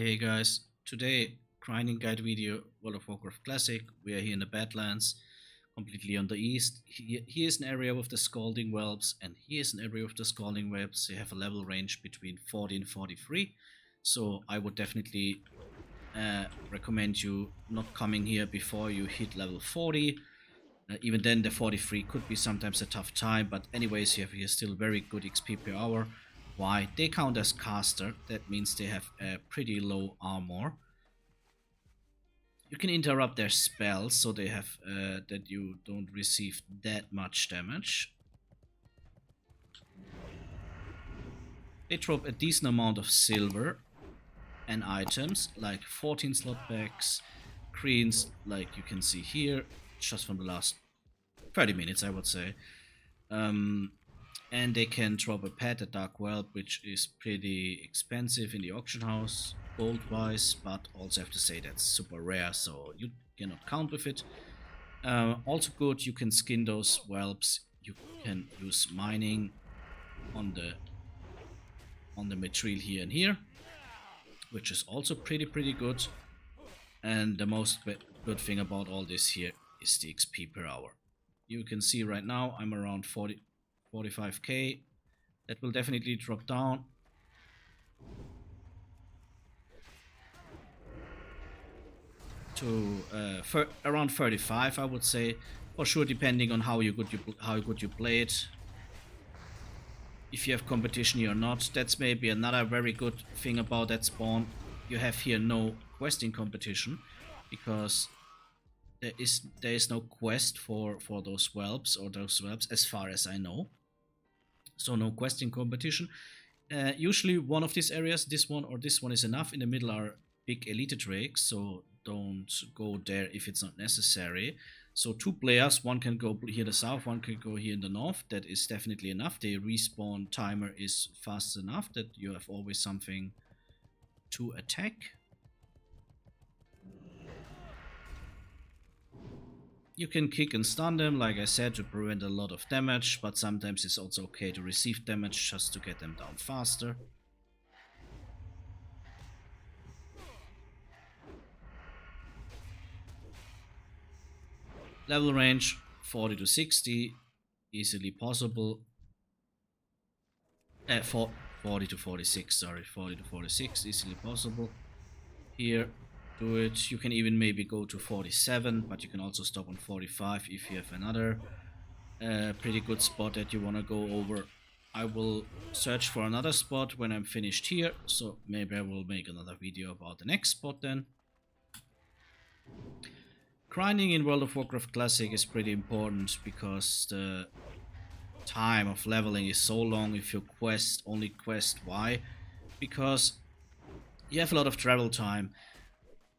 Hey guys, today grinding guide video World of Warcraft Classic. We are here in the Badlands, completely on the east. Here's an area with the Scalding Whelps, and here's an area with the Scalding Whelps. They have a level range between 40 and 43, so I would definitely recommend you not coming here before you hit level 40. Even then the 43 could be sometimes a tough time, but anyways you have here still very good XP per hour. Why? They count as caster, that means they have a pretty low armor. You can interrupt their spells so they have that you don't receive that much damage. They drop a decent amount of silver and items like 14 slot packs, greens like you can see here, just from the last 30 minutes I would say. And they can drop a pet, a dark whelp, which is pretty expensive in the auction house, gold wise, but also have to say that's super rare, so you cannot count with it. Also good, you can skin those whelps, you can use mining on the material here and here, which is also pretty good. And the most good thing about all this here is the XP per hour. You can see right now I'm around 45k. That will definitely drop down to around 35, I would say, for sure, depending on how good you play it. If you have competition here or not, that's maybe another very good thing about that spawn. You have here no questing competition because there is no quest for those whelps or those whelps as far as I know. So no questing competition. Usually one of these areas, this one or this one, is enough. In the middle are big elite drakes, so don't go there if it's not necessary. So two players, one can go here in the south, one can go here in the north. That is definitely enough. The respawn timer is fast enough that you have always something to attack. You can kick and stun them, like I said, to prevent a lot of damage, but sometimes it's also okay to receive damage just to get them down faster. Level range 40 to 60, easily possible. 40 to 46, sorry, 40 to 46, easily possible. Here, do it. You can even maybe go to 47, but you can also stop on 45 if you have another pretty good spot that you want to go over. I will search for another spot when I'm finished here, so maybe I will make another video about the next spot then. Grinding in World of Warcraft Classic is pretty important because the time of leveling is so long if you only quest. Why? Because you have a lot of travel time.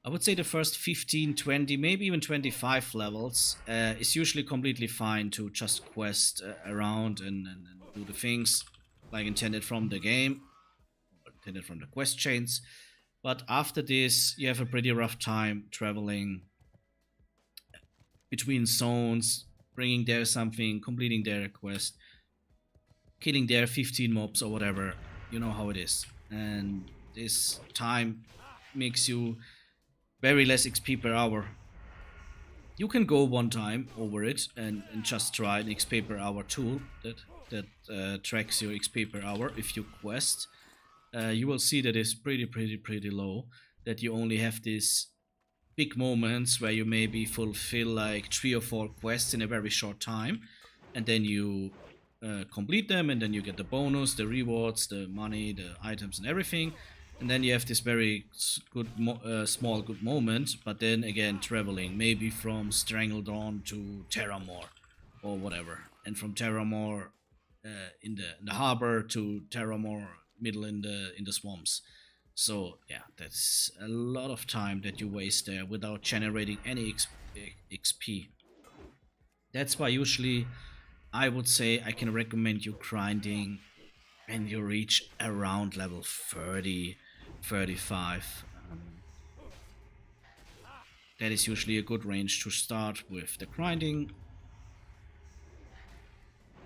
I would say the first 15, 20, maybe even 25 levels is usually completely fine to just quest around and do the things like intended from the game, intended from the quest chains. But after this, you have a pretty rough time traveling between zones, bringing there something, completing their quest, killing their 15 mobs or whatever. You know how it is. And this time makes you very less XP per hour. You can go one time over it and just try an XP per hour tool that tracks your XP per hour if you quest. You will see that it's pretty low, that you only have these big moments where you maybe fulfill like 3 or 4 quests in a very short time, and then you complete them, and then you get the bonus, the rewards, the money, the items and everything. And then you have this very good, small good moment, but then again traveling, maybe from Strangledawn to Terramore or whatever, and from Terramore in the harbor to Terramore middle in the swamps. So yeah, that's a lot of time that you waste there without generating any XP. That's why usually I would say I can recommend you grinding when you reach around level 30, 35. That is usually a good range to start with the grinding.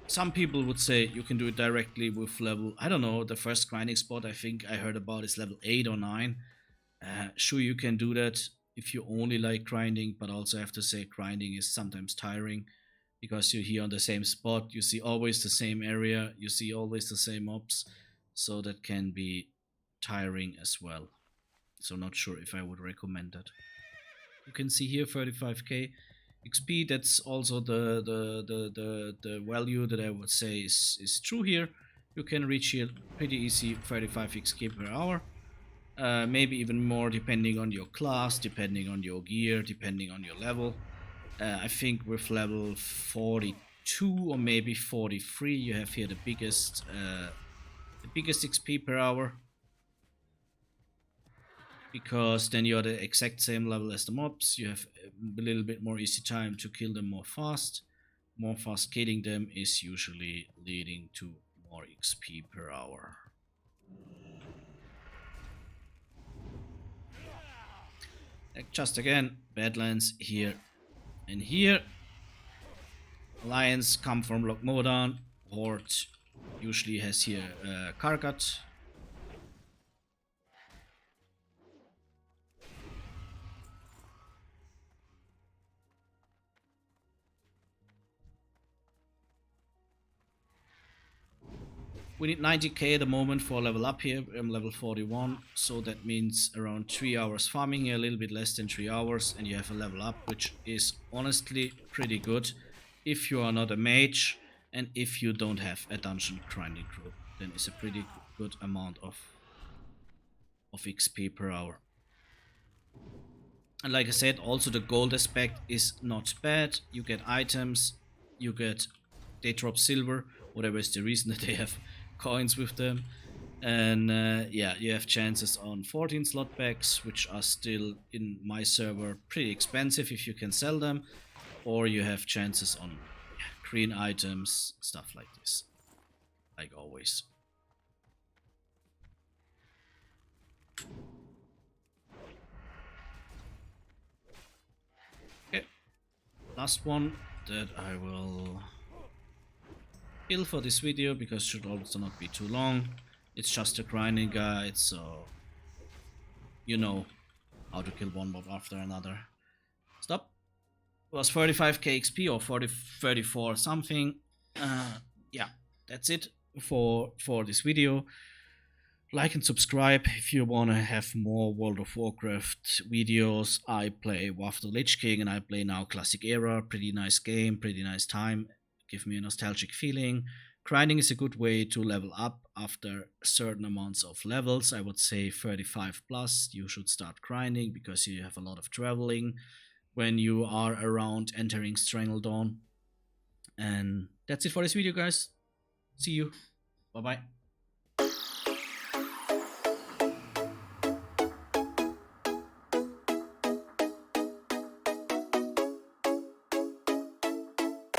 Some people would say you can do it directly with level, I don't know, the first grinding spot I think I heard about is level 8 or 9. Sure, you can do that if you only like grinding, but also have to say grinding is sometimes tiring because you're here on the same spot, you see always the same area, you see always the same mobs, so that can be tiring as well. So not sure if I would recommend that. You can see here 35k XP. That's also the value that I would say is true here. You can reach here pretty easy 35 XP per hour. Maybe even more depending on your class, depending on your gear, depending on your level. I think with level 42 or maybe 43, you have here the biggest XP per hour, because then you're the exact same level as the mobs. You have a little bit more easy time to kill them more fast. More fast killing them is usually leading to more XP per hour. Just again, Badlands here and here. Lions come from Lokmodan. Horde usually has here Karkat. We need 90k at the moment for level up here. I'm level 41, so that means around 3 hours farming here, a little bit less than 3 hours, and you have a level up, which is honestly pretty good if you are not a mage and if you don't have a dungeon grinding group. Then it's a pretty good amount of XP per hour. And like I said, also the gold aspect is not bad. You get items, they drop silver, whatever is the reason that they have coins with them. And yeah, you have chances on 14 slot packs, which are still in my server pretty expensive if you can sell them. Or you have chances on green items, stuff like this, like always. Okay, last one that I will kill for this video, because it should also not be too long. It's just a grinding guide, so you know how to kill one mob after another. Stop. It was 35k XP or 34 something. Yeah, that's it for this video. Like and subscribe if you want to have more World of Warcraft videos. I play WoW the Lich King and I play now Classic Era. Pretty nice game, pretty nice time. Give me a nostalgic feeling. Grinding is a good way to level up after certain amounts of levels. I would say 35 plus. You should start grinding because you have a lot of traveling when you are around entering Strangledawn. And that's it for this video, guys. See you. Bye bye.